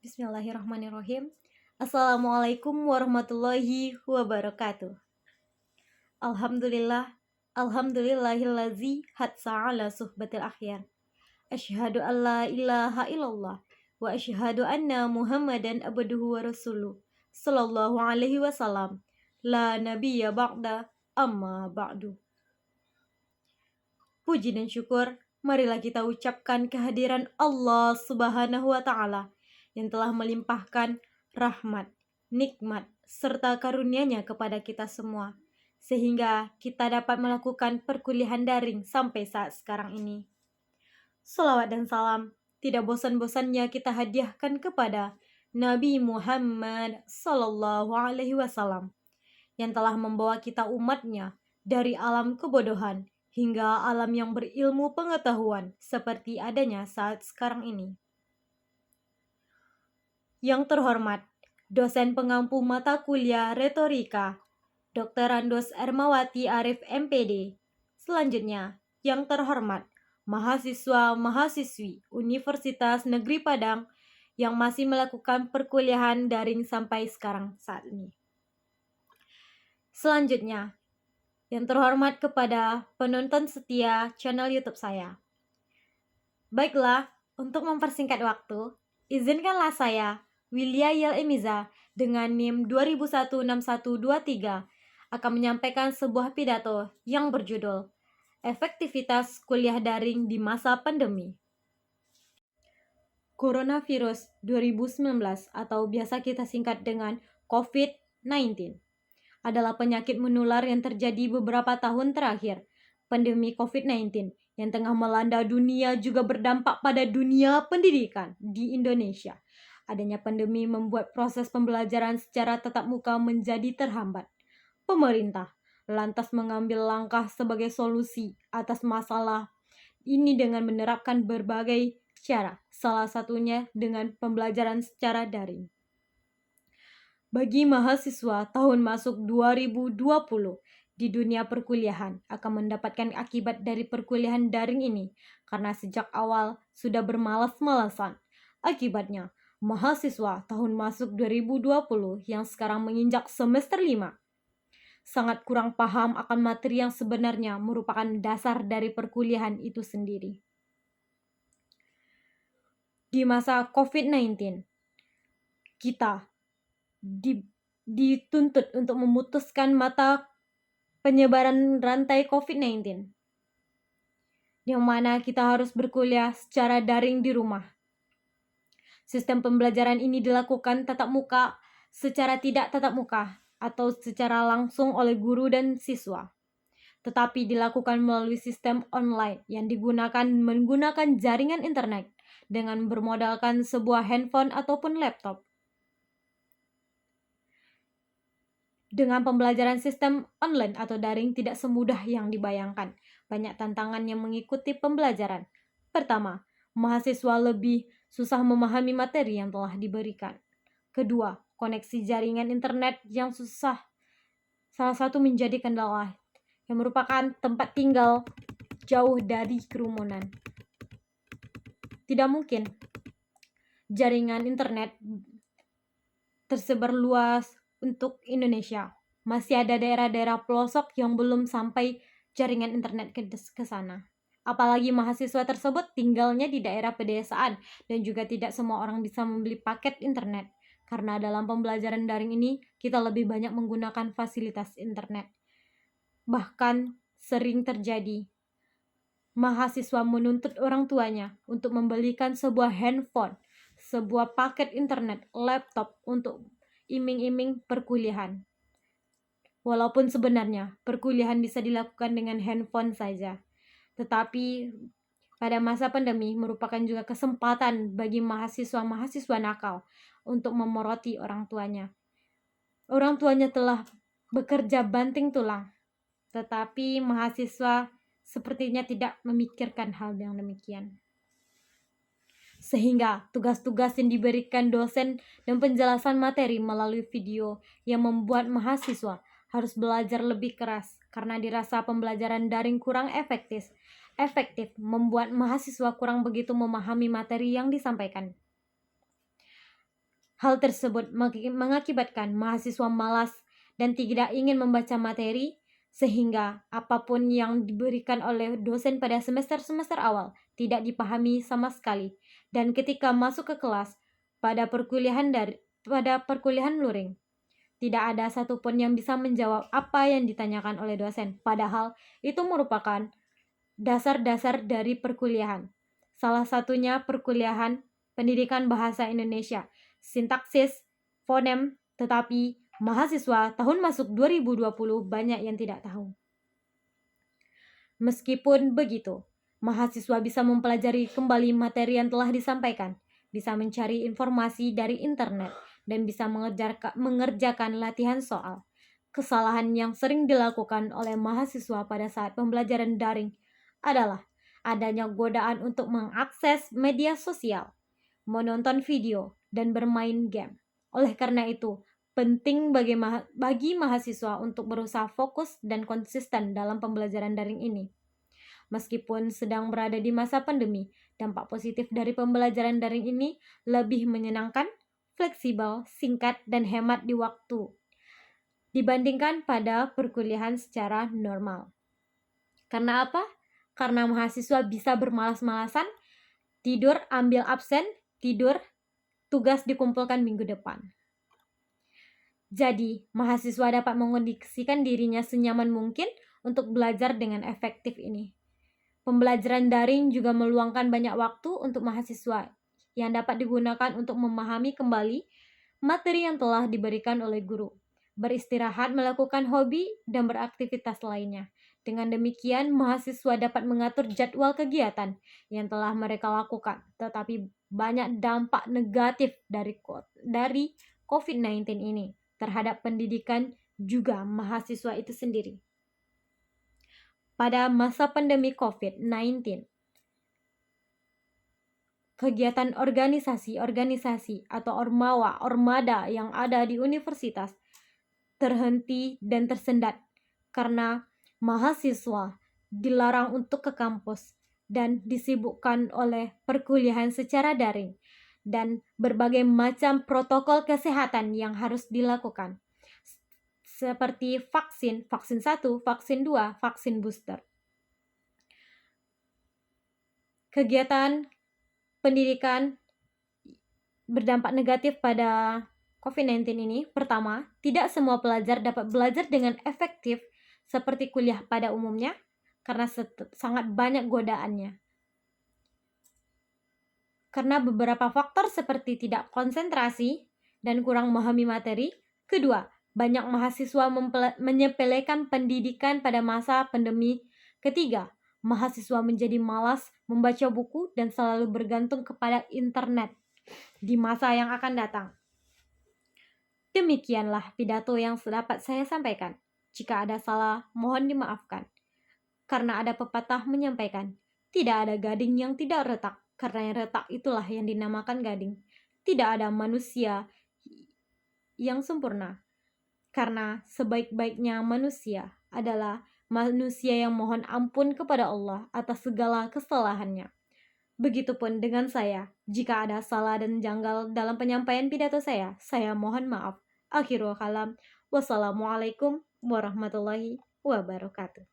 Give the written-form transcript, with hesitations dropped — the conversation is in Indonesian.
Bismillahirrahmanirrahim. Assalamualaikum warahmatullahi wabarakatuh. Alhamdulillah, alhamdulillahillazi hatsa ala suhbatil akhyar. Asyhadu an la ilaha illallah wa asyhadu anna Muhammadan abduhu wa rasuluh. Sallallahu alaihi wasallam. La nabiyya ba'da amma ba'du. Puji dan syukur marilah kita ucapkan kehadiran Allah Subhanahu wa taala yang telah melimpahkan rahmat, nikmat, serta karunia-Nya kepada kita semua, sehingga kita dapat melakukan perkuliahan daring sampai saat sekarang ini. Salawat dan salam tidak bosan-bosannya kita hadiahkan kepada Nabi Muhammad Sallallahu Alaihi Wasallam yang telah membawa kita umatnya dari alam kebodohan hingga alam yang berilmu pengetahuan seperti adanya saat sekarang ini. Yang terhormat, dosen pengampu mata kuliah retorika, Dr. Randos Ermawati Arif MPD. Selanjutnya, yang terhormat, mahasiswa-mahasiswi Universitas Negeri Padang yang masih melakukan perkuliahan daring sampai sekarang saat ini. Selanjutnya, yang terhormat kepada penonton setia channel YouTube saya. Baiklah, untuk mempersingkat waktu, izinkanlah saya, Willia Yel Emiza, dengan NIM 20016123, akan menyampaikan sebuah pidato yang berjudul Efektivitas Kuliah Daring di Masa Pandemi. Coronavirus 2019 atau biasa kita singkat dengan COVID-19 adalah penyakit menular yang terjadi beberapa tahun terakhir. Pandemi COVID-19 yang tengah melanda dunia juga berdampak pada dunia pendidikan di Indonesia. Adanya pandemi membuat proses pembelajaran secara tatap muka menjadi terhambat. Pemerintah lantas mengambil langkah sebagai solusi atas masalah ini dengan menerapkan berbagai cara, salah satunya dengan pembelajaran secara daring. Bagi mahasiswa tahun masuk 2020 di dunia perkuliahan akan mendapatkan akibat dari perkuliahan daring ini karena sejak awal sudah bermalas-malasan. Akibatnya, mahasiswa tahun masuk 2020 yang sekarang menginjak semester 5 sangat kurang paham akan materi yang sebenarnya merupakan dasar dari perkuliahan itu sendiri. Di masa COVID-19, kita dituntut untuk memutuskan mata penyebaran rantai COVID-19, yang mana kita harus berkuliah secara daring di rumah. Sistem pembelajaran ini dilakukan tatap muka, secara tidak tatap muka, atau secara langsung oleh guru dan siswa, tetapi dilakukan melalui sistem online yang menggunakan jaringan internet dengan bermodalkan sebuah handphone ataupun laptop. Dengan pembelajaran sistem online atau daring tidak semudah yang dibayangkan. Banyak tantangan yang mengikuti pembelajaran. Pertama, mahasiswa lebih susah memahami materi yang telah diberikan. Kedua, koneksi jaringan internet yang susah. Salah satu menjadi kendala yang merupakan tempat tinggal jauh dari kerumunan. Tidak mungkin jaringan internet tersebar luas untuk Indonesia. Masih ada daerah-daerah pelosok yang belum sampai jaringan internet ke sana. Apalagi mahasiswa tersebut tinggalnya di daerah pedesaan dan juga tidak semua orang bisa membeli paket internet. Karena dalam pembelajaran daring ini kita lebih banyak menggunakan fasilitas internet. Bahkan sering terjadi mahasiswa menuntut orang tuanya untuk membelikan sebuah handphone, sebuah paket internet, laptop untuk iming-iming perkuliahan. Walaupun sebenarnya perkuliahan bisa dilakukan dengan handphone saja, tetapi pada masa pandemi merupakan juga kesempatan bagi mahasiswa-mahasiswa nakal untuk memoroti orang tuanya. Orang tuanya telah bekerja banting tulang, tetapi mahasiswa sepertinya tidak memikirkan hal yang demikian. Sehingga tugas-tugas yang diberikan dosen dan penjelasan materi melalui video yang membuat mahasiswa harus belajar lebih keras karena dirasa pembelajaran daring kurang efektif membuat mahasiswa kurang begitu memahami materi yang disampaikan. Hal tersebut mengakibatkan mahasiswa malas dan tidak ingin membaca materi, sehingga apapun yang diberikan oleh dosen pada semester-semester awal tidak dipahami sama sekali. Dan ketika masuk ke kelas pada perkuliahan luring, tidak ada satupun yang bisa menjawab apa yang ditanyakan oleh dosen, padahal itu merupakan dasar-dasar dari perkuliahan. Salah satunya perkuliahan pendidikan bahasa Indonesia, sintaksis, fonem, tetapi mahasiswa tahun masuk 2020 banyak yang tidak tahu. Meskipun begitu, mahasiswa bisa mempelajari kembali materi yang telah disampaikan, bisa mencari informasi dari internet, dan bisa mengerjakan latihan soal. Kesalahan yang sering dilakukan oleh mahasiswa pada saat pembelajaran daring adalah adanya godaan untuk mengakses media sosial, menonton video, dan bermain game. Oleh karena itu, penting bagi mahasiswa untuk berusaha fokus dan konsisten dalam pembelajaran daring ini. Meskipun sedang berada di masa pandemi, dampak positif dari pembelajaran daring ini lebih menyenangkan, fleksibel, singkat, dan hemat di waktu dibandingkan pada perkuliahan secara normal. Karena apa? Karena mahasiswa bisa bermalas-malasan, tidur ambil absen, tidur tugas dikumpulkan minggu depan. Jadi, mahasiswa dapat mengondisikan dirinya senyaman mungkin untuk belajar dengan efektif ini. Pembelajaran daring juga meluangkan banyak waktu untuk mahasiswa yang dapat digunakan untuk memahami kembali materi yang telah diberikan oleh guru, beristirahat, melakukan hobi, dan beraktivitas lainnya. Dengan demikian, mahasiswa dapat mengatur jadwal kegiatan yang telah mereka lakukan, tetapi banyak dampak negatif dari COVID-19 ini terhadap pendidikan juga mahasiswa itu sendiri. Pada masa pandemi COVID-19, kegiatan organisasi atau ormada yang ada di universitas terhenti dan tersendat karena mahasiswa dilarang untuk ke kampus dan disibukkan oleh perkuliahan secara daring dan berbagai macam protokol kesehatan yang harus dilakukan, seperti vaksin 1, vaksin 2, vaksin booster. Kegiatan pendidikan berdampak negatif pada COVID-19 ini. Pertama, tidak semua pelajar dapat belajar dengan efektif seperti kuliah pada umumnya karena sangat banyak godaannya. Karena beberapa faktor seperti tidak konsentrasi dan kurang memahami materi. Kedua, banyak mahasiswa menyepelekan pendidikan pada masa pandemi. Ketiga, mahasiswa menjadi malas membaca buku dan selalu bergantung kepada internet di masa yang akan datang. Demikianlah pidato yang dapat saya sampaikan. Jika ada salah, mohon dimaafkan. Karena ada pepatah menyampaikan, tidak ada gading yang tidak retak, karena yang retak itulah yang dinamakan gading. Tidak ada manusia yang sempurna, karena sebaik-baiknya manusia adalah manusia yang mohon ampun kepada Allah atas segala kesalahannya. Begitupun dengan saya, jika ada salah dan janggal dalam penyampaian pidato saya mohon maaf. Akhirul kalam, wassalamualaikum warahmatullahi wabarakatuh.